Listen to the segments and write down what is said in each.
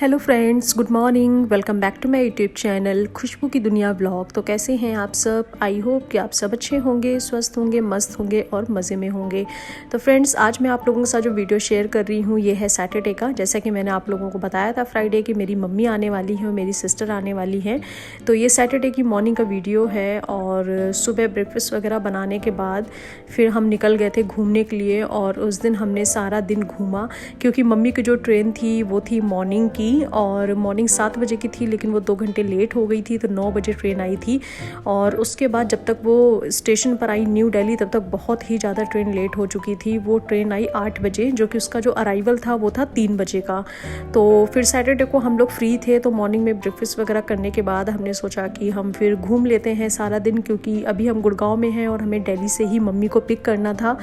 Hello friends, good morning. Welcome back to my YouTube channel Khushboo की दुनिया blog. तो कैसे हैं आप सब? आई होप कि आप सब अच्छे होंगे, स्वस्थ होंगे, मस्त होंगे और मज़े में होंगे। तो फ्रेंड्स, आज मैं आप लोगों के साथ जो वीडियो शेयर कर रही हूँ ये है सैटरडे का। जैसा कि मैंने आप लोगों को बताया था फ्राइडे की मेरी मम्मी आने वाली है और मेरी सिस्टर आने वाली है। तो ये सैटरडे की मॉर्निंग का वीडियो है। और सुबह ब्रेकफास्ट वगैरह बनाने के बाद फिर हम निकल गए थे घूमने के लिए। और उस दिन हमने सारा दिन घूमा क्योंकि मम्मी की जो ट्रेन थी वो थी मॉर्निंग की, और मॉर्निंग 7 बजे की थी, लेकिन वो 2 घंटे लेट हो गई थी। तो 9 बजे ट्रेन आई थी। और उसके बाद जब तक वो स्टेशन पर आई न्यू दिल्ली तब तक बहुत ही ज़्यादा ट्रेन लेट हो चुकी थी। वो ट्रेन आई 8 बजे, जो कि उसका जो अराइवल था वो था 3 बजे का। तो फिर सैटरडे को हम लोग फ्री थे, तो मॉर्निंग में ब्रेकफास्ट वगैरह करने के बाद हमने सोचा कि हम फिर घूम लेते हैं सारा दिन, क्योंकि अभी हम गुड़गांव में हैं और हमें दिल्ली से ही मम्मी को पिक करना था।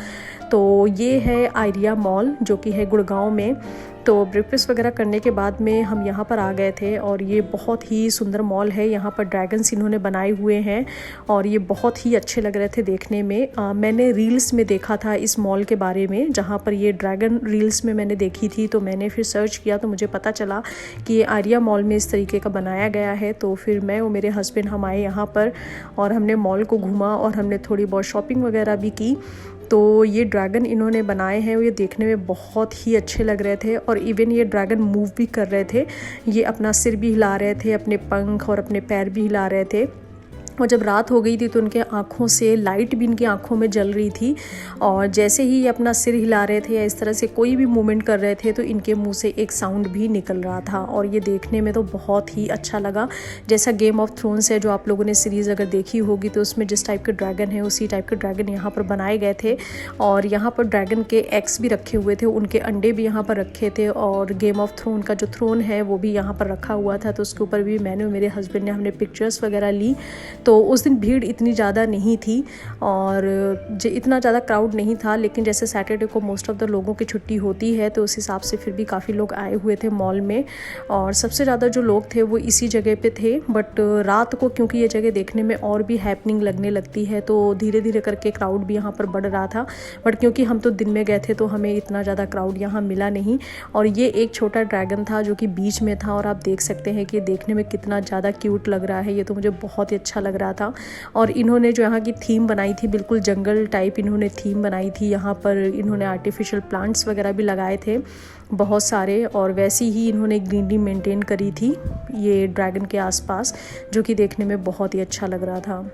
तो ये है आइडिया मॉल जो कि है गुड़गांव में। तो ब्रेकफास्ट वगैरह करने के बाद में हम यहाँ पर आ गए थे। और ये बहुत ही सुंदर मॉल है। यहाँ पर ड्रैगन्स इन्होंने बनाए हुए हैं और ये बहुत ही अच्छे लग रहे थे देखने में। मैंने रील्स में देखा था इस मॉल के बारे में, जहाँ पर ये ड्रैगन रील्स में मैंने देखी थी। तो मैंने फिर सर्च किया तो मुझे पता चला कि ये आर्या मॉल में इस तरीके का बनाया गया है। तो फिर मैं और मेरे हस्बैंड हम आए यहाँ पर और हमने मॉल को घूमा और हमने थोड़ी बहुत शॉपिंग वगैरह भी की। तो ये ड्रैगन इन्होंने बनाए हैं, ये देखने में बहुत ही अच्छे लग रहे थे। और इवन ये ड्रैगन मूव भी कर रहे थे, ये अपना सिर भी हिला रहे थे, अपने पंख और अपने पैर भी हिला रहे थे। और जब रात हो गई थी तो उनके आँखों से लाइट भी इनकी आँखों में जल रही थी। और जैसे ही ये अपना सिर हिला रहे थे या इस तरह से कोई भी मूवमेंट कर रहे थे तो इनके मुंह से एक साउंड भी निकल रहा था। और ये देखने में तो बहुत ही अच्छा लगा। जैसा गेम ऑफ थ्रोन्स है, जो आप लोगों ने सीरीज़ अगर देखी होगी, तो उसमें जिस टाइप के ड्रैगन है उसी टाइप के ड्रैगन यहाँ पर बनाए गए थे। और यहाँ पर ड्रैगन के एग्स भी रखे हुए थे, उनके अंडे भी यहाँ पर रखे थे। और गेम ऑफ थ्रोन का जो थ्रोन है वो भी यहाँ पर रखा हुआ था। तो उसके ऊपर भी मैंने और मेरे हस्बैंड ने हमने पिक्चर्स वगैरह ली। तो उस दिन भीड़ इतनी ज़्यादा नहीं थी और इतना ज़्यादा क्राउड नहीं था। लेकिन जैसे सैटरडे को मोस्ट ऑफ द लोगों की छुट्टी होती है, तो उस हिसाब से फिर भी काफ़ी लोग आए हुए थे मॉल में। और सबसे ज़्यादा जो लोग थे वो इसी जगह पे थे। बट रात को क्योंकि ये जगह देखने में और भी हैपनिंग लगने लगती है, तो धीरे धीरे करके क्राउड भी यहाँ पर बढ़ रहा था। बट क्योंकि हम तो दिन में गए थे तो हमें इतना ज़्यादा क्राउड यहाँ मिला नहीं। और ये एक छोटा ड्रैगन था जो कि बीच में था, और आप देख सकते हैं कि देखने में कितना ज़्यादा क्यूट लग रहा है। ये तो मुझे बहुत ही अच्छा लग रहा था। और इन्होंने जो यहाँ की थीम बनाई थी, बिल्कुल जंगल टाइप इन्होंने थीम बनाई थी। यहाँ पर इन्होंने आर्टिफिशियल प्लांट्स वगैरह भी लगाए थे बहुत सारे, और वैसी ही इन्होंने ग्रीनरी मेंटेन करी थी ये ड्रैगन के आसपास, जो कि देखने में बहुत ही अच्छा लग रहा था।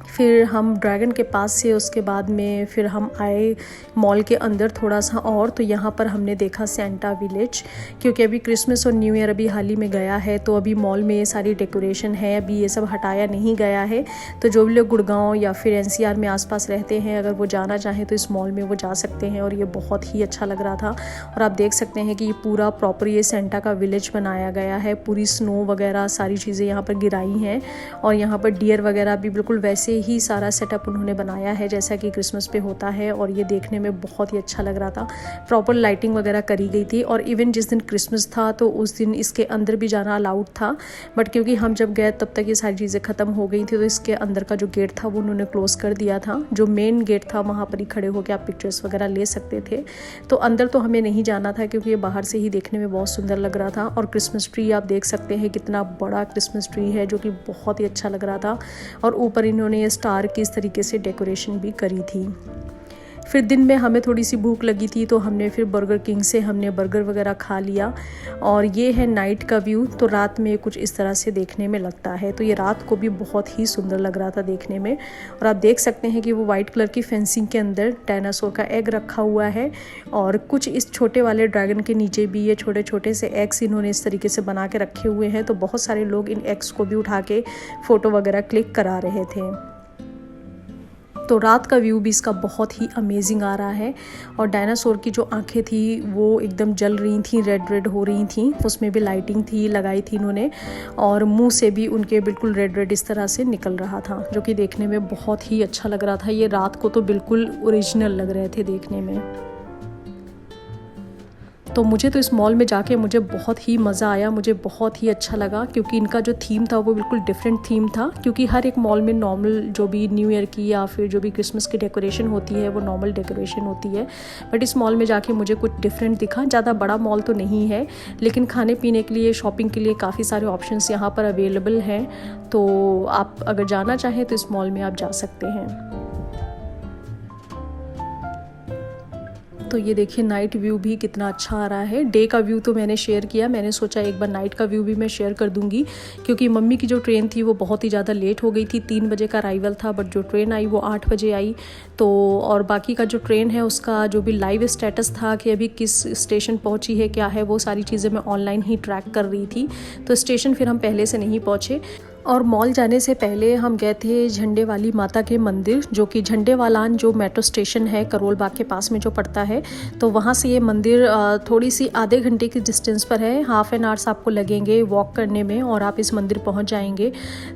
फिर हम ड्रैगन के पास से उसके बाद में फिर हम आए मॉल के अंदर थोड़ा सा और। तो यहाँ पर हमने देखा सेंटा विलेज, क्योंकि अभी क्रिसमस और न्यू ईयर अभी हाल ही में गया है। तो अभी मॉल में ये सारी डेकोरेशन है, अभी ये सब हटाया नहीं गया है। तो जो भी लोग गुड़गांव या फिर एनसीआर में आसपास रहते हैं, अगर वो जाना चाहें तो इस मॉल में वो जा सकते हैं। और ये बहुत ही अच्छा लग रहा था। और आप देख सकते हैं कि ये पूरा प्रॉपर ये सेंटा का विलेज बनाया गया है। पूरी स्नो वगैरह सारी चीज़ें यहाँ पर गिराई हैं। और यहाँ पर डियर वगैरह भी बिल्कुल वैसे ही सारा सेटअप उन्होंने बनाया है जैसा कि क्रिसमस पे होता है। और ये देखने में बहुत ही अच्छा लग रहा था। प्रॉपर लाइटिंग वगैरह करी गई थी। और इवन जिस दिन क्रिसमस था तो उस दिन इसके अंदर भी जाना अलाउड था, बट क्योंकि हम जब गए तब तक ये सारी चीज़ें ख़त्म हो गई थी, तो इसके अंदर का जो गेट था वो उन्होंने क्लोज़ कर दिया था। जो मेन गेट था वहाँ पर ही खड़े होकर आप पिक्चर्स वगैरह ले सकते थे। तो अंदर तो हमें नहीं जाना था क्योंकि ये बाहर से ही देखने में बहुत सुंदर लग रहा था। और क्रिसमस ट्री आप देख सकते हैं कितना बड़ा क्रिसमस ट्री है, जो कि बहुत ही अच्छा लग रहा था। और ऊपर इन्होंने ये स्टार की इस तरीके से डेकोरेशन भी करी थी। फिर दिन में हमें थोड़ी सी भूख लगी थी, तो हमने फिर बर्गर किंग से हमने बर्गर वगैरह खा लिया। और ये है नाइट का व्यू। तो रात में कुछ इस तरह से देखने में लगता है। तो ये रात को भी बहुत ही सुंदर लग रहा था देखने में। और आप देख सकते हैं कि वो वाइट कलर की फेंसिंग के अंदर डायनासोर का एग रखा हुआ है। और कुछ इस छोटे वाले ड्रैगन के नीचे भी ये छोटे छोटे से एग्स इन्होंने इस तरीके से बना के रखे हुए हैं। तो बहुत सारे लोग इन एग्स को भी उठा के फ़ोटो वगैरह क्लिक करा रहे थे। तो रात का व्यू भी इसका बहुत ही अमेजिंग आ रहा है। और डायनासोर की जो आंखें थी वो एकदम जल रही थी, रेड रेड हो रही थी। उसमें भी लाइटिंग थी लगाई थी इन्होंने। और मुंह से भी उनके बिल्कुल रेड रेड इस तरह से निकल रहा था, जो कि देखने में बहुत ही अच्छा लग रहा था। ये रात को तो बिल्कुल ओरिजिनल लग रहे थे देखने में। तो मुझे तो इस मॉल में जाके मुझे बहुत ही मज़ा आया, मुझे बहुत ही अच्छा लगा, क्योंकि इनका जो थीम था वो बिल्कुल डिफरेंट थीम था। क्योंकि हर एक मॉल में नॉर्मल जो भी न्यू ईयर की या फिर जो भी क्रिसमस की डेकोरेशन होती है वो नॉर्मल डेकोरेशन होती है, बट इस मॉल में जाके मुझे कुछ डिफरेंट दिखा। ज़्यादा बड़ा मॉल तो नहीं है, लेकिन खाने पीने के लिए, शॉपिंग के लिए काफ़ी सारे ऑप्शंस यहाँ पर अवेलेबल हैं। तो आप अगर जाना चाहें तो इस मॉल में आप जा सकते हैं। तो ये देखिए नाइट व्यू भी कितना अच्छा आ रहा है। डे का व्यू तो मैंने शेयर किया, मैंने सोचा एक बार नाइट का व्यू भी मैं शेयर कर दूंगी, क्योंकि मम्मी की जो ट्रेन थी वो बहुत ही ज़्यादा लेट हो गई थी। 3 बजे का अराइवल था, बट जो ट्रेन आई वो 8 बजे आई। तो और बाकी का जो ट्रेन है उसका जो भी लाइव स्टेटस था कि अभी किस स्टेशन पहुँची है, क्या है, वो सारी चीज़ें मैं ऑनलाइन ही ट्रैक कर रही थी। तो स्टेशन फिर हम पहले से नहीं पहुँचे। और मॉल जाने से पहले हम गए थे झंडे वाली माता के मंदिर, जो कि झंडे वालान जो मेट्रो स्टेशन है करोल बाग के पास में जो पड़ता है। तो वहाँ से ये मंदिर थोड़ी सी आधे घंटे की डिस्टेंस पर है। हाफ एन आवर्स आपको लगेंगे वॉक करने में और आप इस मंदिर पहुँच जाएंगे।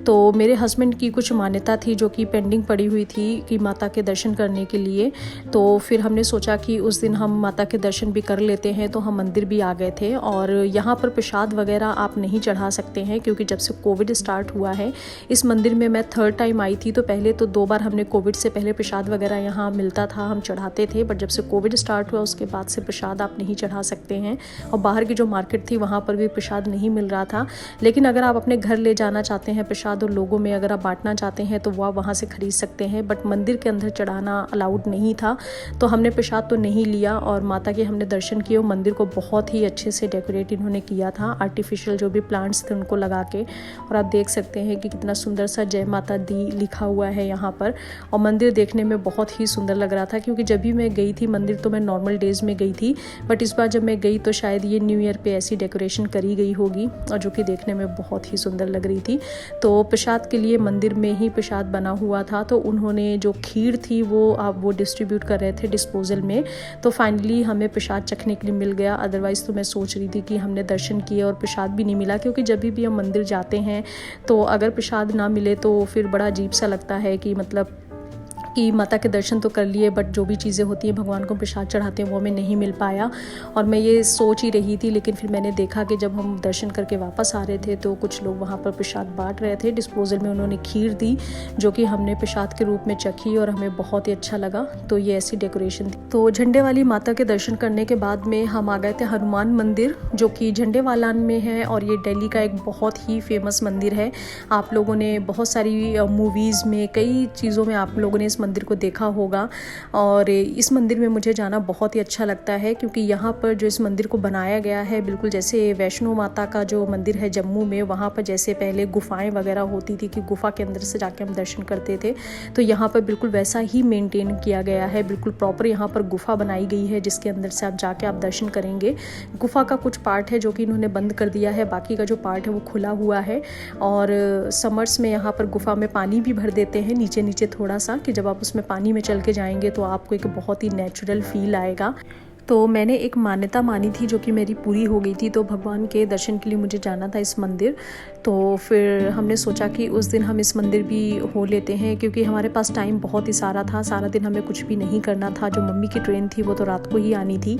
तो मेरे हस्बैंड की कुछ मान्यता थी जो कि पेंडिंग पड़ी हुई थी कि माता के दर्शन करने के लिए। तो फिर हमने सोचा कि उस दिन हम माता के दर्शन भी कर लेते हैं, तो हम मंदिर भी आ गए थे। और यहाँ पर प्रसाद वगैरह आप नहीं चढ़ा सकते हैं, क्योंकि जब से कोविड स्टार्ट हुआ है इस मंदिर में मैं 3rd टाइम आई थी। तो पहले तो 2 बार हमने कोविड से पहले प्रसाद वगैरह यहाँ मिलता था, हम चढ़ाते थे, बट जब से कोविड स्टार्ट हुआ उसके बाद से प्रसाद आप नहीं चढ़ा सकते हैं। और बाहर की जो मार्केट थी वहाँ पर भी प्रसाद नहीं मिल रहा था। लेकिन अगर आप अपने घर ले जाना चाहते हैं प्रसाद और लोगों में अगर आप बांटना चाहते हैं तो वो वहाँ से खरीद सकते हैं, बट मंदिर के अंदर चढ़ाना अलाउड नहीं था। तो हमने प्रसाद तो नहीं लिया और माता के हमने दर्शन किए। मंदिर को बहुत ही अच्छे से डेकोरेट इन्होंने किया था, आर्टिफिशियल जो भी प्लांट्स थे उनको लगा के। और आप देख सकते हैं कि कितना सुंदर सा जय माता दी लिखा हुआ है यहाँ पर। और मंदिर देखने में बहुत ही सुंदर लग रहा था, क्योंकि जब भी मैं गई थी मंदिर तो मैं नॉर्मल डेज में गई थी, बट इस बार जब मैं गई तो शायद ये न्यू ईयर पे ऐसी डेकोरेशन करी गई होगी, और जो कि देखने में बहुत ही सुंदर लग रही थी। तो प्रसाद के लिए मंदिर में ही प्रसाद बना हुआ था, तो उन्होंने जो खीर थी वो डिस्ट्रीब्यूट कर रहे थे डिस्पोजल में। तो फाइनली हमें प्रसाद चखने के लिए मिल गया। अदरवाइज़ तो मैं सोच रही थी कि हमने दर्शन किए और प्रसाद भी नहीं मिला, क्योंकि जब भी हम मंदिर जाते हैं तो अगर प्रसाद ना मिले तो फिर बड़ा अजीब सा लगता है कि मतलब कि माता के दर्शन तो कर लिए, बट जो भी चीज़ें होती हैं भगवान को प्रसाद चढ़ाते हैं वो हमें नहीं मिल पाया। और मैं ये सोच ही रही थी, लेकिन फिर मैंने देखा कि जब हम दर्शन करके वापस आ रहे थे तो कुछ लोग वहाँ पर प्रसाद बांट रहे थे। डिस्पोजल में उन्होंने खीर दी जो कि हमने प्रसाद के रूप में चखी और हमें बहुत ही अच्छा लगा। तो ये ऐसी डेकोरेशन थी। तो झंडे वाली माता के दर्शन करने के बाद में हम आ गए थे हनुमान मंदिर, जो कि झंडे वालान में है और ये दिल्ली का एक बहुत ही फेमस मंदिर है। आप लोगों ने बहुत सारी मूवीज़ में, कई चीज़ों में आप लोगों ने इस मंदिर को देखा होगा। और इस मंदिर में मुझे जाना बहुत ही अच्छा लगता है, क्योंकि यहाँ पर जो इस मंदिर को बनाया गया है बिल्कुल जैसे वैष्णो माता का जो मंदिर है जम्मू में, वहाँ पर जैसे पहले गुफाएं वगैरह होती थी कि गुफा के अंदर से जाके हम दर्शन करते थे, तो यहाँ पर बिल्कुल वैसा ही मेंटेन किया गया है। बिल्कुल प्रॉपर यहाँ पर गुफा बनाई गई है जिसके अंदर से आप जाके आप दर्शन करेंगे। गुफा का कुछ पार्ट है जो कि इन्होंने बंद कर दिया है, बाकी का जो पार्ट है वो खुला हुआ है। और समर्स में यहाँ पर गुफा में पानी भी भर देते हैं नीचे नीचे थोड़ा सा, कि जब आप उसमें पानी में चल के जाएंगे तो आपको एक बहुत ही नेचुरल फील आएगा। तो मैंने एक मान्यता मानी थी जो कि मेरी पूरी हो गई थी, तो भगवान के दर्शन के लिए मुझे जाना था इस मंदिर। तो फिर हमने सोचा कि उस दिन हम इस मंदिर भी हो लेते हैं, क्योंकि हमारे पास टाइम बहुत ही सारा था, सारा दिन हमें कुछ भी नहीं करना था। जो मम्मी की ट्रेन थी वो तो रात को ही आनी थी,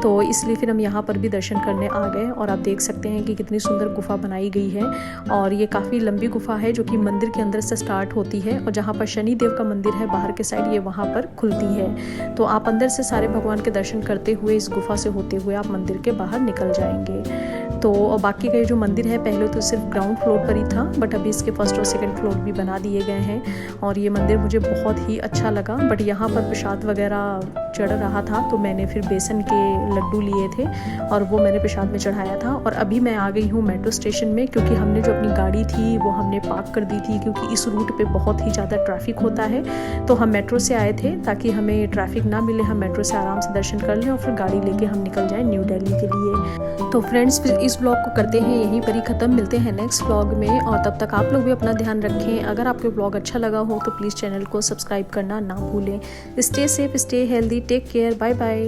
तो इसलिए फिर हम यहाँ पर भी दर्शन करने आ गए। और आप देख सकते हैं कि कितनी सुंदर गुफा बनाई गई है, और ये काफ़ी लंबी गुफा है जो कि मंदिर के अंदर से स्टार्ट होती है, और जहाँ पर शनि देव का मंदिर है बाहर के साइड, ये वहाँ पर खुलती है। तो आप अंदर से सारे भगवान के दर्शन करते हुए इस गुफा से होते हुए आप मंदिर के बाहर निकल जाएंगे। तो बाकी का जो मंदिर है पहले तो सिर्फ ग्राउंड फ्लोर पर ही था, बट अभी इसके 1st और 2nd फ्लोर भी बना दिए गए हैं, और ये मंदिर मुझे बहुत ही अच्छा लगा। बट यहाँ पर प्रसाद वगैरह चढ़ रहा था, तो मैंने फिर बेसन के लड्डू लिए थे और वो मैंने प्रसाद में चढ़ाया था। और अभी मैं आ गई हूँ मेट्रो स्टेशन में, क्योंकि हमने जो अपनी गाड़ी थी वो हमने पार्क कर दी थी, क्योंकि इस रूट पे बहुत ही ज़्यादा ट्रैफिक होता है। तो हम मेट्रो से आए थे ताकि हमें ट्रैफिक ना मिले, हम मेट्रो से आराम से दर्शन कर लें और फिर गाड़ी लेके हम निकल जाएं न्यू दिल्ली के लिए। तो फ्रेंड्स इस ब्लॉग को करते हैं यहीं पर ही ख़त्म, मिलते हैं नेक्स्ट ब्लॉग में, और तब तक आप लोग भी अपना ध्यान रखें। अगर आपको ब्लॉग अच्छा लगा हो तो प्लीज़ चैनल को सब्सक्राइब करना ना भूलें। Stay safe, stay healthy, take care, bye bye.